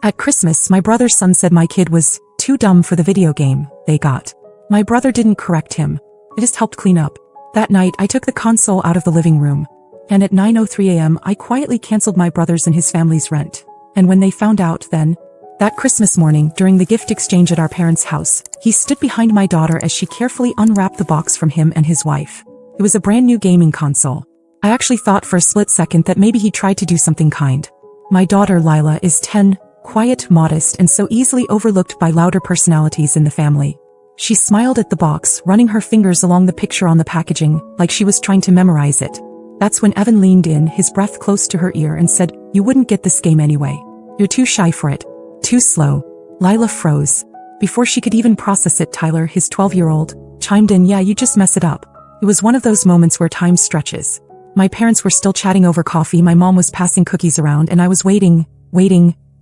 At Christmas, my brother's son said my kid was too dumb for the video game they got. My brother didn't correct him. It just helped clean up. That night, I took the console out of the living room. And at 9:03 a.m., I quietly canceled my brother's and his family's rent. And when they found out then, that Christmas morning, during the gift exchange at our parents' house, he stood behind my daughter as she carefully unwrapped the box from him and his wife. It was a brand new gaming console. I actually thought for a split second that maybe he tried to do something kind. My daughter, Lila, is 10, quiet, modest, and so easily overlooked by louder personalities in the family. She smiled at the box, running her fingers along the picture on the packaging, like she was trying to memorize it. That's when Evan leaned in, his breath close to her ear, and said, "You wouldn't get this game anyway. You're too shy for it. Too slow." Lila froze. Before she could even process it, Tyler, his 12-year-old, chimed in, "Yeah, you just mess it up." It was one of those moments where time stretches. My parents were still chatting over coffee, my mom was passing cookies around, and I was waiting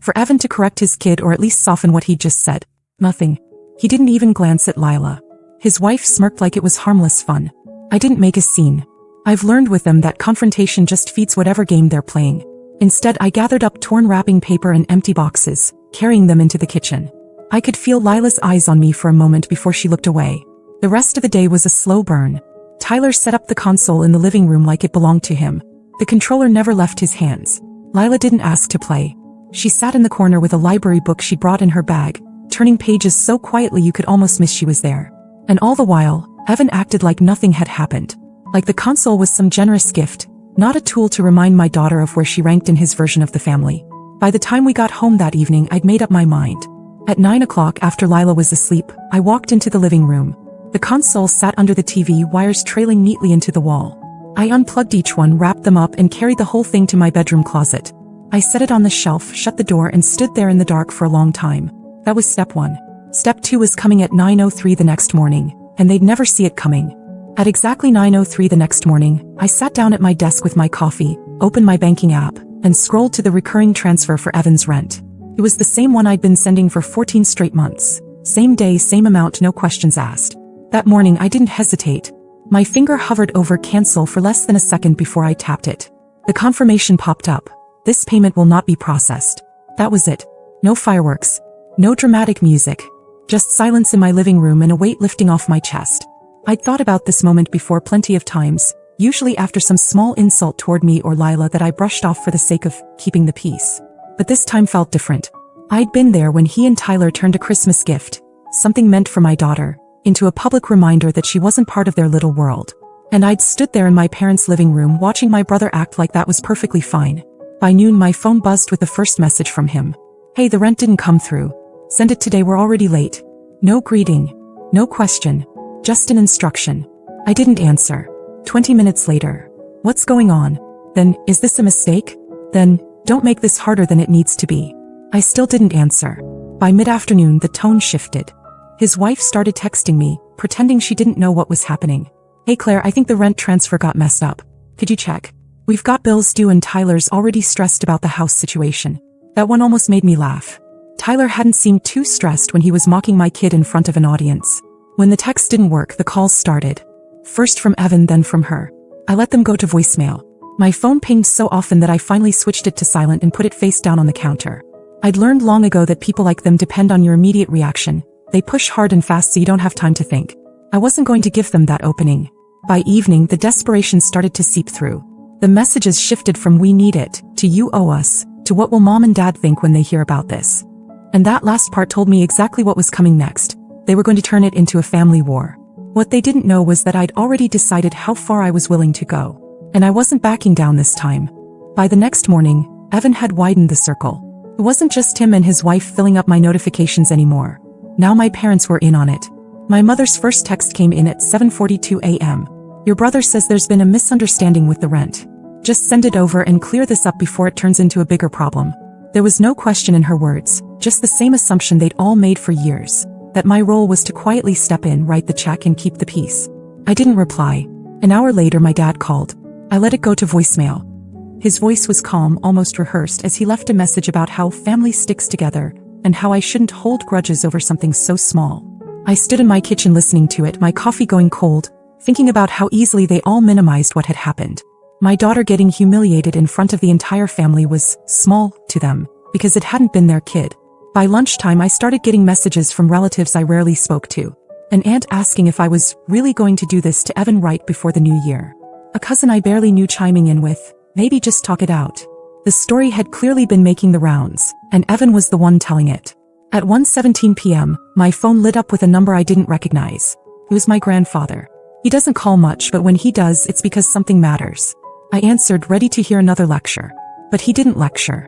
for Evan to correct his kid or at least soften what he'd just said. Nothing. He didn't even glance at Lila. His wife smirked like it was harmless fun. I didn't make a scene. I've learned with them that confrontation just feeds whatever game they're playing. Instead, I gathered up torn wrapping paper and empty boxes, carrying them into the kitchen. I could feel Lila's eyes on me for a moment before she looked away. The rest of the day was a slow burn. Tyler set up the console in the living room like it belonged to him. The controller never left his hands. Lila didn't ask to play. She sat in the corner with a library book she'd brought in her bag, turning pages so quietly you could almost miss she was there. And all the while, Evan acted like nothing had happened. Like the console was some generous gift, not a tool to remind my daughter of where she ranked in his version of the family. By the time we got home that evening, I'd made up my mind. At 9 o'clock, after Lila was asleep, I walked into the living room. The console sat under the TV, wires trailing neatly into the wall. I unplugged each one, wrapped them up, and carried the whole thing to my bedroom closet. I set it on the shelf, shut the door, and stood there in the dark for a long time. That was step 1. Step 2 was coming at 9:03 the next morning, and they'd never see it coming. At exactly 9:03 the next morning, I sat down at my desk with my coffee, opened my banking app, and scrolled to the recurring transfer for Evan's rent. It was the same one I'd been sending for 14 straight months. Same day, same amount, no questions asked. That morning, I didn't hesitate. My finger hovered over cancel for less than a second before I tapped it. The confirmation popped up. This payment will not be processed. That was it. No fireworks. No dramatic music. Just silence in my living room and a weight lifting off my chest. I'd thought about this moment before plenty of times, usually after some small insult toward me or Lila that I brushed off for the sake of keeping the peace. But this time felt different. I'd been there when he and Tyler turned a Christmas gift, something meant for my daughter, into a public reminder that she wasn't part of their little world. And I'd stood there in my parents' living room watching my brother act like that was perfectly fine. By noon, my phone buzzed with the first message from him. "Hey, the rent didn't come through. Send it today, we're already late." No greeting. No question. Just an instruction. I didn't answer. 20 minutes later. "What's going on?" "Then, is this a mistake?" "Then, don't make this harder than it needs to be." I still didn't answer. By mid-afternoon, the tone shifted. His wife started texting me, pretending she didn't know what was happening. "Hey Claire, I think the rent transfer got messed up. Could you check? We've got bills due and Tyler's already stressed about the house situation." That one almost made me laugh. Tyler hadn't seemed too stressed when he was mocking my kid in front of an audience. When the text didn't work, the calls started. First from Evan, then from her. I let them go to voicemail. My phone pinged so often that I finally switched it to silent and put it face down on the counter. I'd learned long ago that people like them depend on your immediate reaction. They push hard and fast so you don't have time to think. I wasn't going to give them that opening. By evening, the desperation started to seep through. The messages shifted from "we need it" to "you owe us" to "what will mom and dad think when they hear about this?" And that last part told me exactly what was coming next. They were going to turn it into a family war. What they didn't know was that I'd already decided how far I was willing to go. And I wasn't backing down this time. By the next morning, Evan had widened the circle. It wasn't just him and his wife filling up my notifications anymore. Now my parents were in on it. My mother's first text came in at 7:42 a.m. "Your brother says there's been a misunderstanding with the rent. Just send it over and clear this up before it turns into a bigger problem." There was no question in her words, just the same assumption they'd all made for years, that my role was to quietly step in, write the check, and keep the peace. I didn't reply. An hour later, my dad called. I let it go to voicemail. His voice was calm, almost rehearsed, as he left a message about how family sticks together and how I shouldn't hold grudges over something so small. I stood in my kitchen listening to it, my coffee going cold, thinking about how easily they all minimized what had happened. My daughter getting humiliated in front of the entire family was small to them, because it hadn't been their kid. By lunchtime I started getting messages from relatives I rarely spoke to. An aunt asking if I was really going to do this to Evan right before the new year. A cousin I barely knew chiming in with, maybe just talk it out. The story had clearly been making the rounds, and Evan was the one telling it. At 1:17 p.m., my phone lit up with a number I didn't recognize. It was my grandfather. He doesn't call much, but when he does, it's because something matters. I answered, ready to hear another lecture. But he didn't lecture.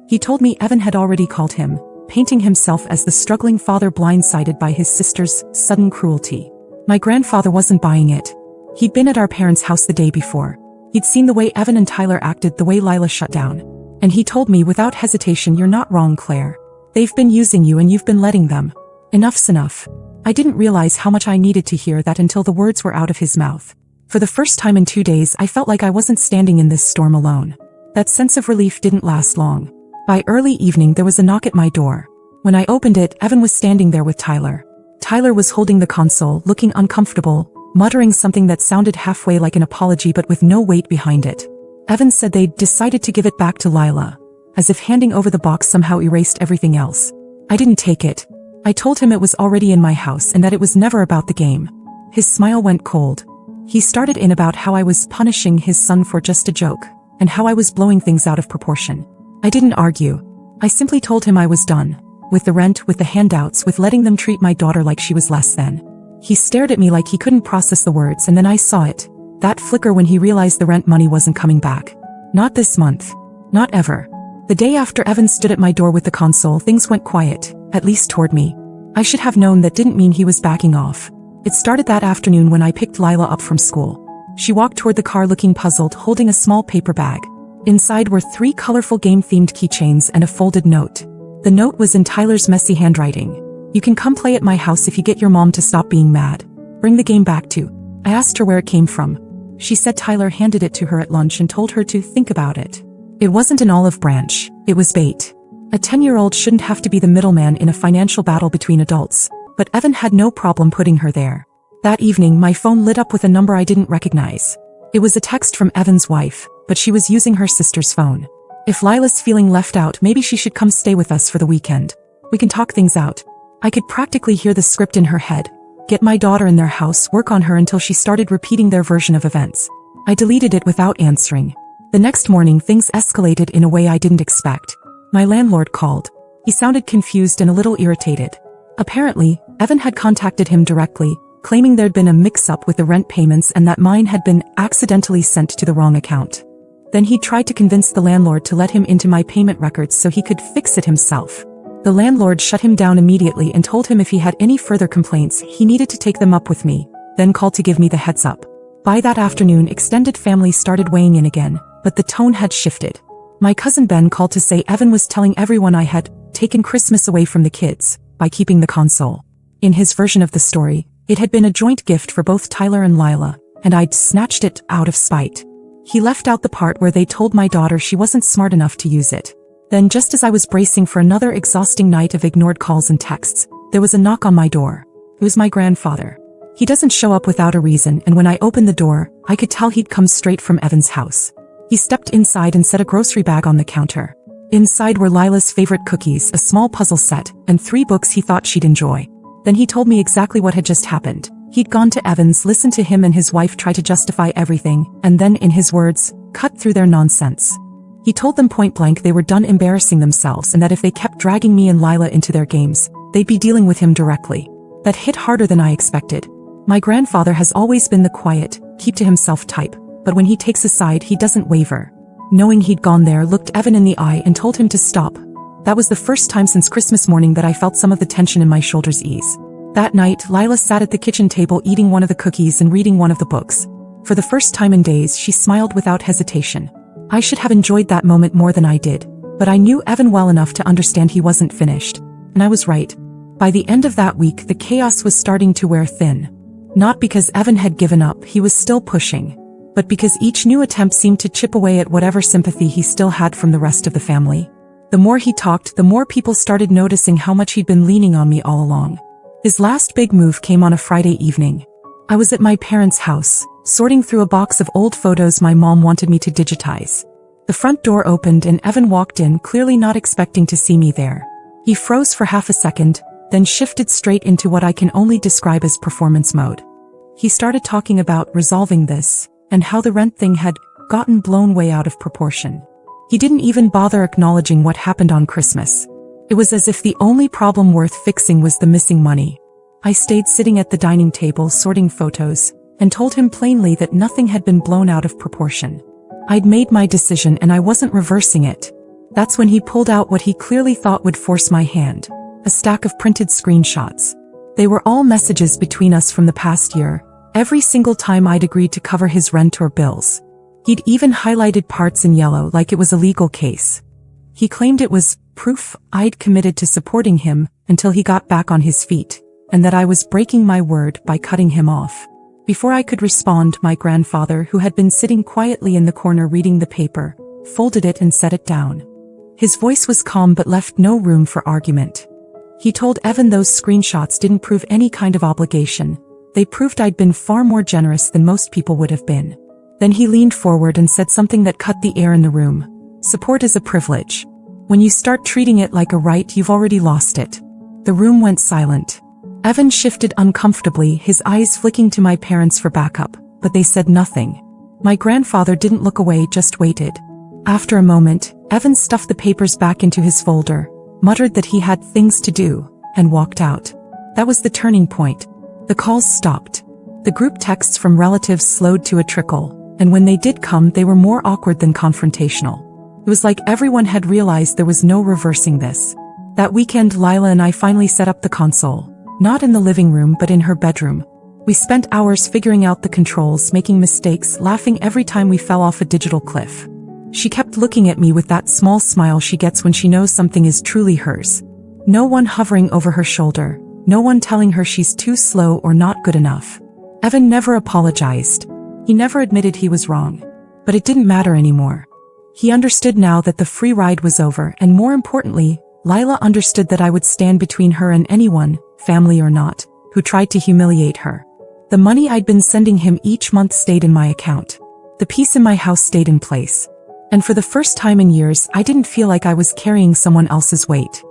He told me Evan had already called him, painting himself as the struggling father blindsided by his sister's sudden cruelty. My grandfather wasn't buying it. He'd been at our parents' house the day before. He'd seen the way Evan and Tyler acted, the way Lila shut down. And he told me without hesitation, "You're not wrong, Claire. They've been using you and you've been letting them. Enough's enough." I didn't realize how much I needed to hear that until the words were out of his mouth. For the first time in 2 days, I felt like I wasn't standing in this storm alone. That sense of relief didn't last long. By early evening, there was a knock at my door. When I opened it, Evan was standing there with Tyler. Tyler was holding the console, looking uncomfortable, muttering something that sounded halfway like an apology but with no weight behind it. Evan said they'd decided to give it back to Lila, as if handing over the box somehow erased everything else. I didn't take it. I told him it was already in my house and that it was never about the game. His smile went cold. He started in about how I was punishing his son for just a joke, and how I was blowing things out of proportion. I didn't argue. I simply told him I was done. With the rent, with the handouts, with letting them treat my daughter like she was less than. He stared at me like he couldn't process the words, and then I saw it. That flicker when he realized the rent money wasn't coming back. Not this month. Not ever. The day after Evan stood at my door with the console, things went quiet, at least toward me. I should have known that didn't mean he was backing off. It started that afternoon when I picked Lila up from school. She walked toward the car looking puzzled, holding a small paper bag. Inside were 3 colorful game-themed keychains and a folded note. The note was in Tyler's messy handwriting. "You can come play at my house if you get your mom to stop being mad. Bring the game back too." I asked her where it came from. She said Tyler handed it to her at lunch and told her to think about it. It wasn't an olive branch, it was bait. A 10-year-old shouldn't have to be the middleman in a financial battle between adults, but Evan had no problem putting her there. That evening, my phone lit up with a number I didn't recognize. It was a text from Evan's wife, but she was using her sister's phone. If Lila's feeling left out, maybe she should come stay with us for the weekend. We can talk things out. I could practically hear the script in her head. Get my daughter in their house, work on her until she started repeating their version of events. I deleted it without answering. The next morning, things escalated in a way I didn't expect. My landlord called. He sounded confused and a little irritated. Apparently, Evan had contacted him directly, claiming there'd been a mix-up with the rent payments and that mine had been accidentally sent to the wrong account. Then he tried to convince the landlord to let him into my payment records so he could fix it himself. The landlord shut him down immediately and told him if he had any further complaints, he needed to take them up with me, then called to give me the heads up. By that afternoon, extended family started weighing in again, but the tone had shifted. My cousin Ben called to say Evan was telling everyone I had taken Christmas away from the kids by keeping the console. In his version of the story, it had been a joint gift for both Tyler and Lila, and I'd snatched it out of spite. He left out the part where they told my daughter she wasn't smart enough to use it. Then, just as I was bracing for another exhausting night of ignored calls and texts, there was a knock on my door. It was my grandfather. He doesn't show up without a reason, and when I opened the door, I could tell he'd come straight from Evan's house. He stepped inside and set a grocery bag on the counter. Inside were Lila's favorite cookies, a small puzzle set, and 3 books he thought she'd enjoy. Then he told me exactly what had just happened. He'd gone to Evan's, listened to him and his wife try to justify everything, and then, in his words, cut through their nonsense. He told them point blank they were done embarrassing themselves and that if they kept dragging me and Lila into their games, they'd be dealing with him directly. That hit harder than I expected. My grandfather has always been the quiet, keep-to-himself type, but when he takes a side, he doesn't waver. Knowing he'd gone there, looked Evan in the eye and told him to stop. That was the first time since Christmas morning that I felt some of the tension in my shoulders ease. That night, Lila sat at the kitchen table eating one of the cookies and reading one of the books. For the first time in days, she smiled without hesitation. I should have enjoyed that moment more than I did, but I knew Evan well enough to understand he wasn't finished. And I was right. By the end of that week, the chaos was starting to wear thin. Not because Evan had given up, he was still pushing, but because each new attempt seemed to chip away at whatever sympathy he still had from the rest of the family. The more he talked, the more people started noticing how much he'd been leaning on me all along. His last big move came on a Friday evening. I was at my parents' house, sorting through a box of old photos my mom wanted me to digitize. The front door opened and Evan walked in, clearly not expecting to see me there. He froze for half a second, then shifted straight into what I can only describe as performance mode. He started talking about resolving this, and how the rent thing had gotten blown way out of proportion. He didn't even bother acknowledging what happened on Christmas. It was as if the only problem worth fixing was the missing money. I stayed sitting at the dining table sorting photos, and told him plainly that nothing had been blown out of proportion. I'd made my decision and I wasn't reversing it. That's when he pulled out what he clearly thought would force my hand. A stack of printed screenshots. They were all messages between us from the past year, every single time I'd agreed to cover his rent or bills. He'd even highlighted parts in yellow like it was a legal case. He claimed it was proof I'd committed to supporting him until he got back on his feet, and that I was breaking my word by cutting him off. Before I could respond, my grandfather, who had been sitting quietly in the corner reading the paper, folded it and set it down. His voice was calm but left no room for argument. He told Evan those screenshots didn't prove any kind of obligation. They proved I'd been far more generous than most people would have been. Then he leaned forward and said something that cut the air in the room. Support is a privilege. When you start treating it like a right, you've already lost it. The room went silent. Evan shifted uncomfortably, his eyes flicking to my parents for backup, but they said nothing. My grandfather didn't look away, just waited. After a moment, Evan stuffed the papers back into his folder, muttered that he had things to do, and walked out. That was the turning point. The calls stopped. The group texts from relatives slowed to a trickle, and when they did come, they were more awkward than confrontational. It was like everyone had realized there was no reversing this. That weekend, Lila and I finally set up the console. Not in the living room but in her bedroom. We spent hours figuring out the controls, making mistakes, laughing every time we fell off a digital cliff. She kept looking at me with that small smile she gets when she knows something is truly hers. No one hovering over her shoulder, no one telling her she's too slow or not good enough. Evan never apologized. He never admitted he was wrong. But it didn't matter anymore. He understood now that the free ride was over, and more importantly, Lila understood that I would stand between her and anyone, family or not, who tried to humiliate her. The money I'd been sending him each month stayed in my account. The peace in my house stayed in place. And for the first time in years, I didn't feel like I was carrying someone else's weight.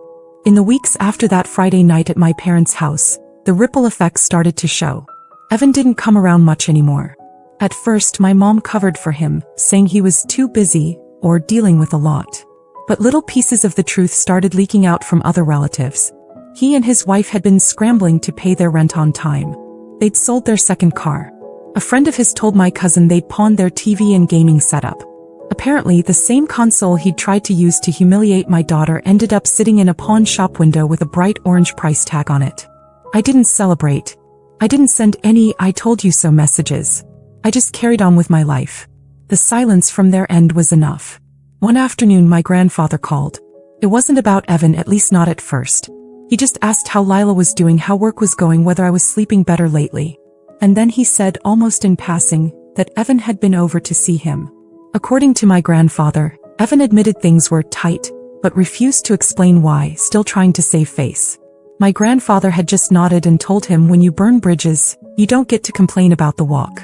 In the weeks after that Friday night at my parents' house, the ripple effects started to show. Evan didn't come around much anymore. At first, my mom covered for him, saying he was too busy or dealing with a lot. But little pieces of the truth started leaking out from other relatives. He and his wife had been scrambling to pay their rent on time. They'd sold their second car. A friend of his told my cousin they'd pawned their TV and gaming setup. Apparently, the same console he'd tried to use to humiliate my daughter ended up sitting in a pawn shop window with a bright orange price tag on it. I didn't celebrate. I didn't send any "I told you so" messages. I just carried on with my life. The silence from their end was enough. One afternoon, my grandfather called. It wasn't about Evan, at least not at first. He just asked how Lila was doing, how work was going, whether I was sleeping better lately. And then he said, almost in passing, that Evan had been over to see him. According to my grandfather, Evan admitted things were tight, but refused to explain why, still trying to save face. My grandfather had just nodded and told him, when you burn bridges, you don't get to complain about the walk.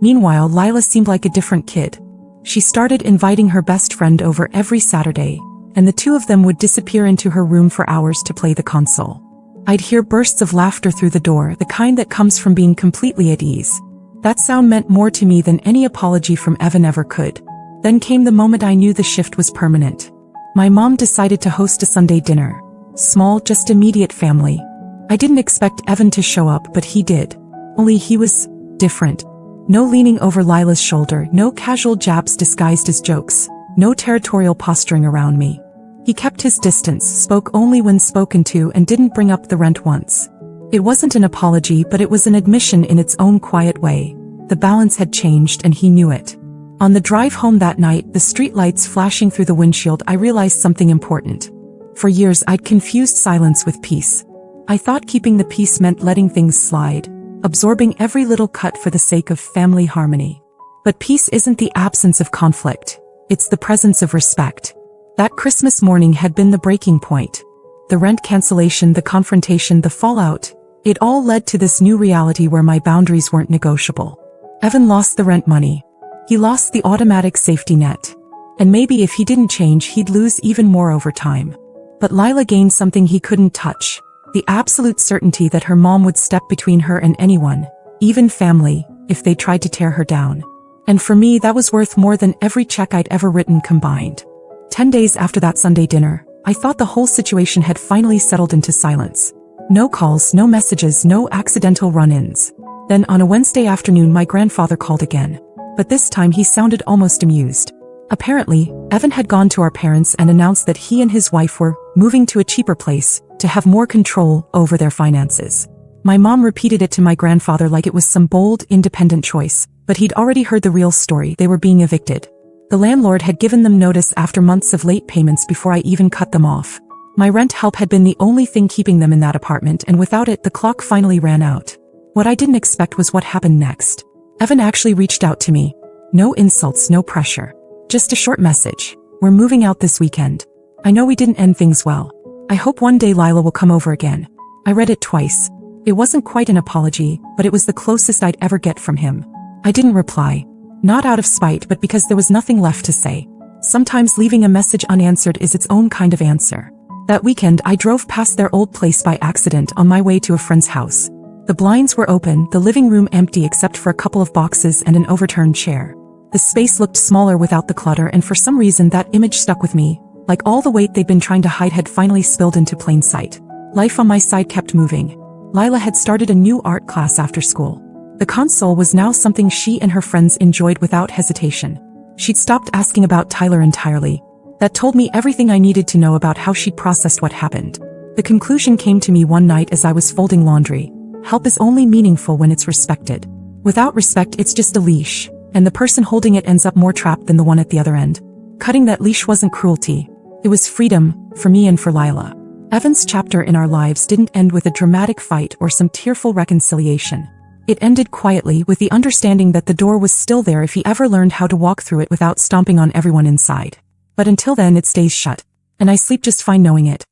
Meanwhile, Lila seemed like a different kid. She started inviting her best friend over every Saturday, and the two of them would disappear into her room for hours to play the console. I'd hear bursts of laughter through the door, the kind that comes from being completely at ease. That sound meant more to me than any apology from Evan ever could. Then came the moment I knew the shift was permanent. My mom decided to host a Sunday dinner. Small, just immediate family. I didn't expect Evan to show up, but he did. Only he was different. No leaning over Lila's shoulder, no casual jabs disguised as jokes, no territorial posturing around me. He kept his distance, spoke only when spoken to, and didn't bring up the rent once. It wasn't an apology, but it was an admission in its own quiet way. The balance had changed, and he knew it. On the drive home that night, the streetlights flashing through the windshield, I realized something important. For years, I'd confused silence with peace. I thought keeping the peace meant letting things slide, absorbing every little cut for the sake of family harmony. But peace isn't the absence of conflict. It's the presence of respect. That Christmas morning had been the breaking point. The rent cancellation, the confrontation, the fallout. It all led to this new reality where my boundaries weren't negotiable. Evan lost the rent money. He lost the automatic safety net. And maybe if he didn't change, he'd lose even more over time. But Lila gained something he couldn't touch. The absolute certainty that her mom would step between her and anyone, even family, if they tried to tear her down. And for me, that was worth more than every check I'd ever written combined. 10 days after that Sunday dinner, I thought the whole situation had finally settled into silence. No calls, no messages, no accidental run-ins. Then on a Wednesday afternoon, my grandfather called again. But this time he sounded almost amused. Apparently, Evan had gone to our parents and announced that he and his wife were moving to a cheaper place to have more control over their finances. My mom repeated it to my grandfather like it was some bold, independent choice, but he'd already heard the real story. They were being evicted. The landlord had given them notice after months of late payments before I even cut them off. My rent help had been the only thing keeping them in that apartment, and without it, the clock finally ran out. What I didn't expect was what happened next. Evan actually reached out to me. No insults, no pressure. Just a short message. We're moving out this weekend. I know we didn't end things well. I hope one day Lila will come over again. I read it twice. It wasn't quite an apology, but it was the closest I'd ever get from him. I didn't reply. Not out of spite, but because there was nothing left to say. Sometimes leaving a message unanswered is its own kind of answer. That weekend, I drove past their old place by accident on my way to a friend's house. The blinds were open, the living room empty except for a couple of boxes and an overturned chair. The space looked smaller without the clutter, and for some reason that image stuck with me, like all the weight they'd been trying to hide had finally spilled into plain sight. Life on my side kept moving. Lila had started a new art class after school. The console was now something she and her friends enjoyed without hesitation. She'd stopped asking about Tyler entirely. That told me everything I needed to know about how she'd processed what happened. The conclusion came to me one night as I was folding laundry. Help is only meaningful when it's respected. Without respect, it's just a leash, and the person holding it ends up more trapped than the one at the other end. Cutting that leash wasn't cruelty. It was freedom, for me and for Lila. Evan's chapter in our lives didn't end with a dramatic fight or some tearful reconciliation. It ended quietly, with the understanding that the door was still there if he ever learned how to walk through it without stomping on everyone inside. But until then, it stays shut. And I sleep just fine knowing it.